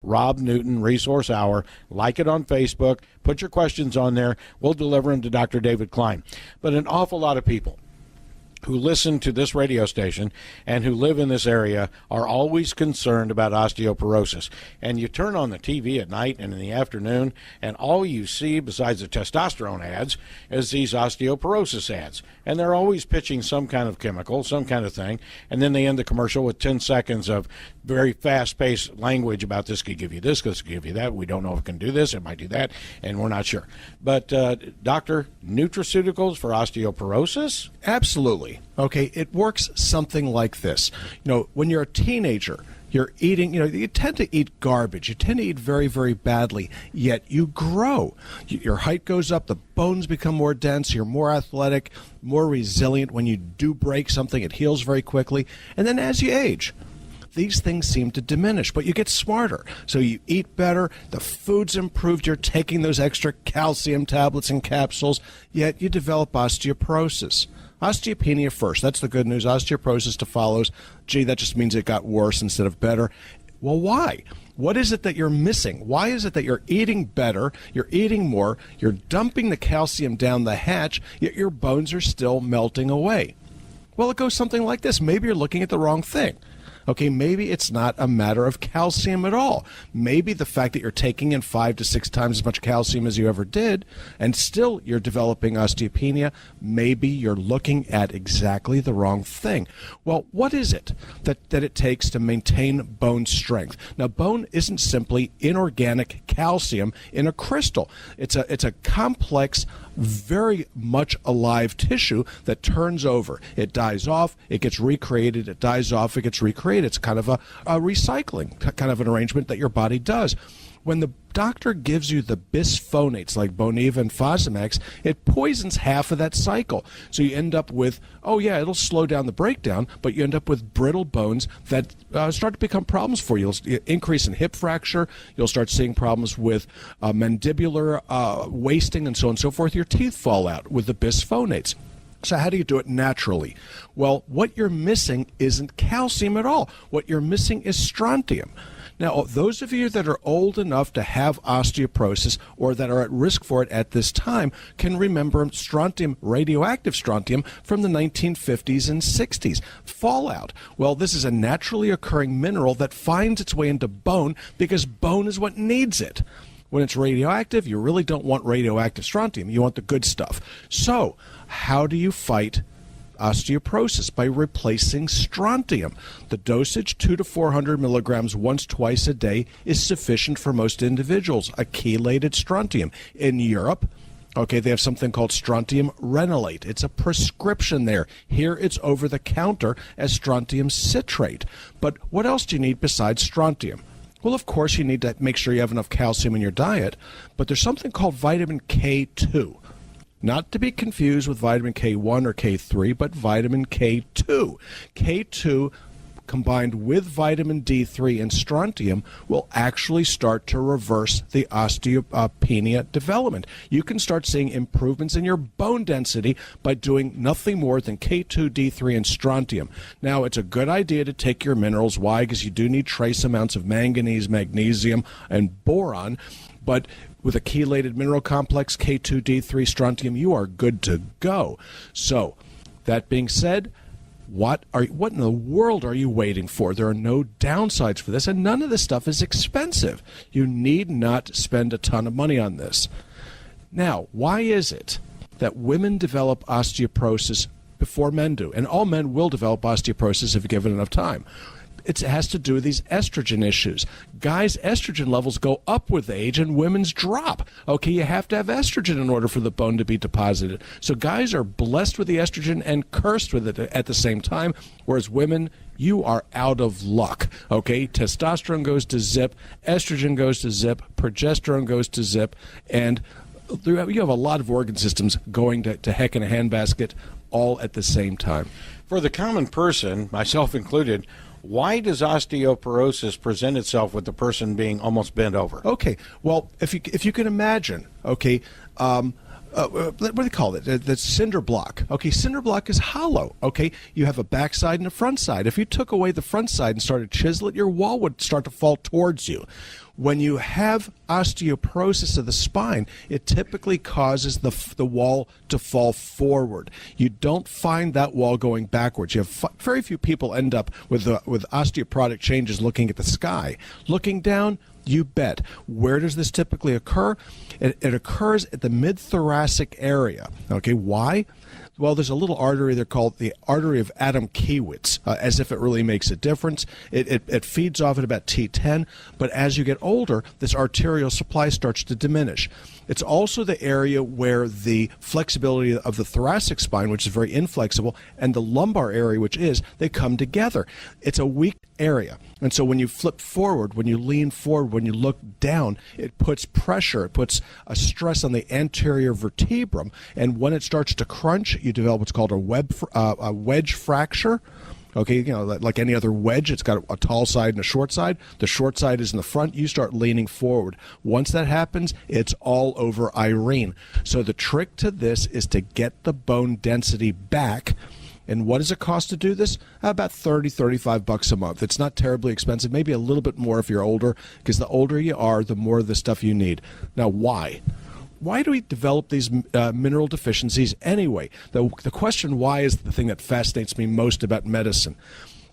Rob Newton Resource Hour. Like it on Facebook. Put your questions on there. We'll deliver them to Dr. David Klein. But an awful lot of people who listen to this radio station and who live in this area are always concerned about osteoporosis. And you turn on the TV at night and in the afternoon, and all you see besides the testosterone ads is these osteoporosis ads. And they're always pitching some kind of chemical, some kind of thing, and then they end the commercial with 10 seconds of very fast-paced language about this could give you this could give you that. We don't know if it can do this, it might do that, and we're not sure. But, Doctor, nutraceuticals for osteoporosis? Absolutely. Okay, it works something like this. You know, when you're a teenager, you're eating, you tend to eat garbage. You tend to eat very, very badly, yet you grow. Your height goes up, the bones become more dense, you're more athletic, more resilient. When you do break something, it heals very quickly. And then as you age, these things seem to diminish, but you get smarter. So you eat better, the food's improved, you're taking those extra calcium tablets and capsules, yet you develop osteoporosis. Osteopenia first. That's the good news. Osteoporosis to follows. Gee, that just means it got worse instead of better. Well, why? What is it that you're missing? Why is it that you're eating better, you're eating more, you're dumping the calcium down the hatch, yet your bones are still melting away? Well, it goes something like this. Maybe you're looking at the wrong thing. Okay, maybe it's not a matter of calcium at all. Maybe the fact that you're taking in 5 to 6 times as much calcium as you ever did, and still you're developing osteopenia, maybe you're looking at exactly the wrong thing. Well, what is it that it takes to maintain bone strength? Now, bone isn't simply inorganic calcium in a crystal. It's a complex, very much alive tissue that turns over. It dies off, it gets recreated, it dies off, it gets recreated. It's kind of a recycling kind of an arrangement that your body does. When the doctor gives you the bisphonates like Boniva and Fosamax, it poisons half of that cycle. So you end up with, oh yeah, it'll slow down the breakdown, but you end up with brittle bones that start to become problems for you. You'll increase in hip fracture. You'll start seeing problems with mandibular wasting and so on and so forth. Your teeth fall out with the bisphonates. So how do you do it naturally? Well, what you're missing isn't calcium at all. What you're missing is strontium. Now, those of you that are old enough to have osteoporosis or that are at risk for it at this time can remember strontium, radioactive strontium, from the 1950s and 60s. Fallout. Well, this is a naturally occurring mineral that finds its way into bone because bone is what needs it. When it's radioactive, you really don't want radioactive strontium. You want the good stuff. So, how do you fight osteoporosis? By replacing strontium. The dosage, 200 to 400 milligrams once, twice a day, is sufficient for most individuals. A chelated strontium. In Europe, okay, they have something called strontium renylate. It's a prescription there. Here it's over the counter as strontium citrate. But what else do you need besides strontium? Well, of course, you need to make sure you have enough calcium in your diet, but there's something called vitamin K2. Not to be confused with vitamin K1 or K3, but vitamin K2. K2 combined with vitamin D3 and strontium will actually start to reverse the osteopenia development. You can start seeing improvements in your bone density by doing nothing more than K2, D3, and strontium. Now, it's a good idea to take your minerals. Why? Because you do need trace amounts of manganese, magnesium, and boron. But with a chelated mineral complex, K2, D3, strontium, you are good to go. So, that being said, what in the world are you waiting for? There are no downsides for this, and none of this stuff is expensive. You need not spend a ton of money on this. Now, why is it that women develop osteoporosis before men do? And all men will develop osteoporosis if given enough time. It has to do with these estrogen issues. Guys' estrogen levels go up with age and women's drop. Okay, you have to have estrogen in order for the bone to be deposited. So guys are blessed with the estrogen and cursed with it at the same time, whereas women, you are out of luck. Okay, testosterone goes to zip, estrogen goes to zip, progesterone goes to zip, and you have a lot of organ systems going to heck in a handbasket all at the same time. For the common person, myself included, why does osteoporosis present itself with the person being almost bent over? Okay, well, if you can imagine, okay, what do they call it? The cinder block. Okay, cinder block is hollow. Okay, you have a back side and a front side. If you took away the front side and started to chisel it, your wall would start to fall towards you. When you have osteoporosis of the spine, it typically causes the wall to fall forward. You don't find that wall going backwards. You have very few people end up with osteoporotic changes looking at the sky. Looking down, you bet. Where does this typically occur? It occurs at the mid-thoracic area. Okay, why? Well, there's a little artery there called the artery of Adam Kiewitz, as if it really makes a difference. It feeds off at about T10, but as you get older, this arterial supply starts to diminish. It's also the area where the flexibility of the thoracic spine, which is very inflexible, and the lumbar area, which is, they come together. It's a weak area. And so when you flip forward, when you lean forward, when you look down, it puts pressure, it puts a stress on the anterior vertebrum. And when it starts to crunch, you develop what's called a wedge fracture. Okay, like any other wedge, it's got a tall side and a short side. The short side is in the front. You start leaning forward. Once that happens, it's all over Irene. So the trick to this is to get the bone density back. And what does it cost to do this? About $30-35 a month. It's not terribly expensive, maybe a little bit more if you're older, because the older you are, the more of the stuff you need. Now, why? Why do we develop these mineral deficiencies anyway? The question why is the thing that fascinates me most about medicine.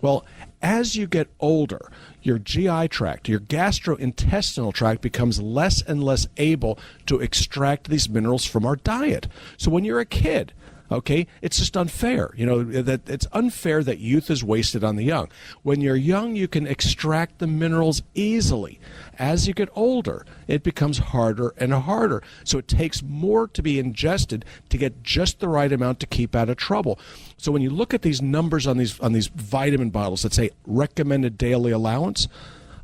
Well, as you get older, your GI tract, your gastrointestinal tract becomes less and less able to extract these minerals from our diet. So when you're a kid, okay, it's just unfair. That it's unfair that youth is wasted on the young. When you're young, you can extract the minerals easily. As you get older, it becomes harder and harder. So it takes more to be ingested to get just the right amount to keep out of trouble. So when you look at these numbers on these vitamin bottles that say recommended daily allowance,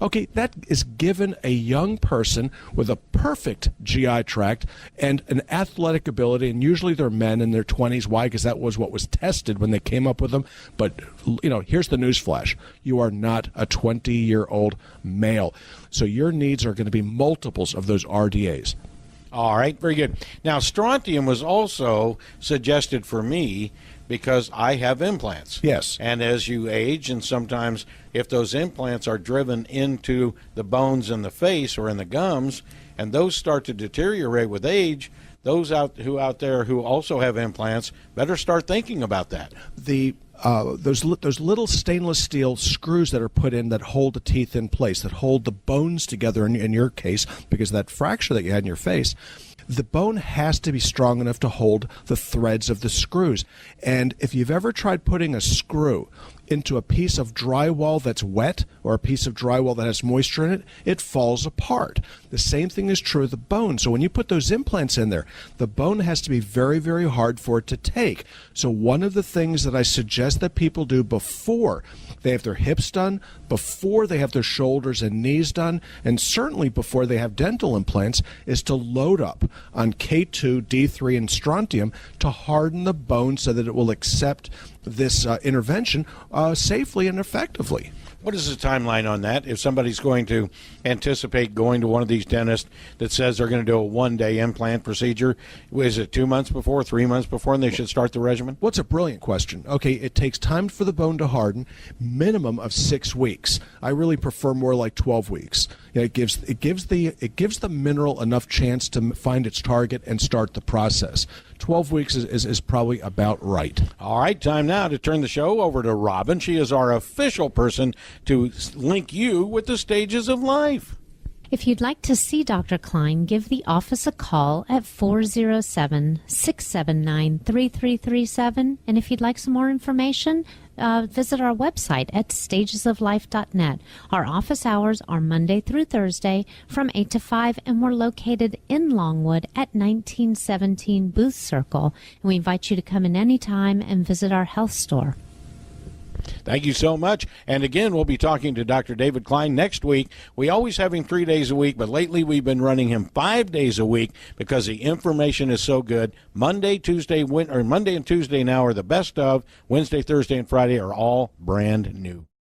okay, that is given a young person with a perfect GI tract and an athletic ability, and usually they're men in their 20s. Why? Because that was what was tested when they came up with them. But, here's the news flash. You are not a 20-year-old male. So your needs are going to be multiples of those RDAs. All right, very good. Now, strontium was also suggested for me because I have implants. Yes. And as you age, and sometimes if those implants are driven into the bones in the face or in the gums, and those start to deteriorate with age, those out there who also have implants better start thinking about that. Those little stainless steel screws that are put in that hold the teeth in place, that hold the bones together in your case, because of that fracture that you had in your face, the bone has to be strong enough to hold the threads of the screws. And if you've ever tried putting a screw into a piece of drywall that's wet or a piece of drywall that has moisture in it, it falls apart. The same thing is true of the bone. So when you put those implants in there, the bone has to be very, very hard for it to take. So one of the things that I suggest that people do before they have their hips done, before they have their shoulders and knees done, and certainly before they have dental implants, is to load up on K2, D3, and strontium to harden the bone so that it will accept this intervention safely and effectively. What is the timeline on that? If somebody's going to anticipate going to one of these dentists that says they're going to do a one-day implant procedure, is it 2 months before, 3 months before, and they should start the regimen? Well, it's a brilliant question. Okay, it takes time for the bone to harden, minimum of 6 weeks. I really prefer more like 12 weeks. It gives the mineral enough chance to find its target and start the process. 12 weeks is probably about right. All right, time now to turn the show over to Robin. She is our official person to link you with the stages of life. If you'd like to see Dr. Klein, give the office a call at 407-679-3337. And if you'd like some more information, visit our website at stagesoflife.net. Our office hours are Monday through Thursday from 8 to 5, and we're located in Longwood at 1917 Booth Circle. And we invite you to come in anytime and visit our health store. Thank you so much. And again, we'll be talking to Dr. David Klein next week. We always have him 3 days a week, but lately we've been running him 5 days a week because the information is so good. Monday and Tuesday now are the best of. Wednesday, Thursday, and Friday are all brand new.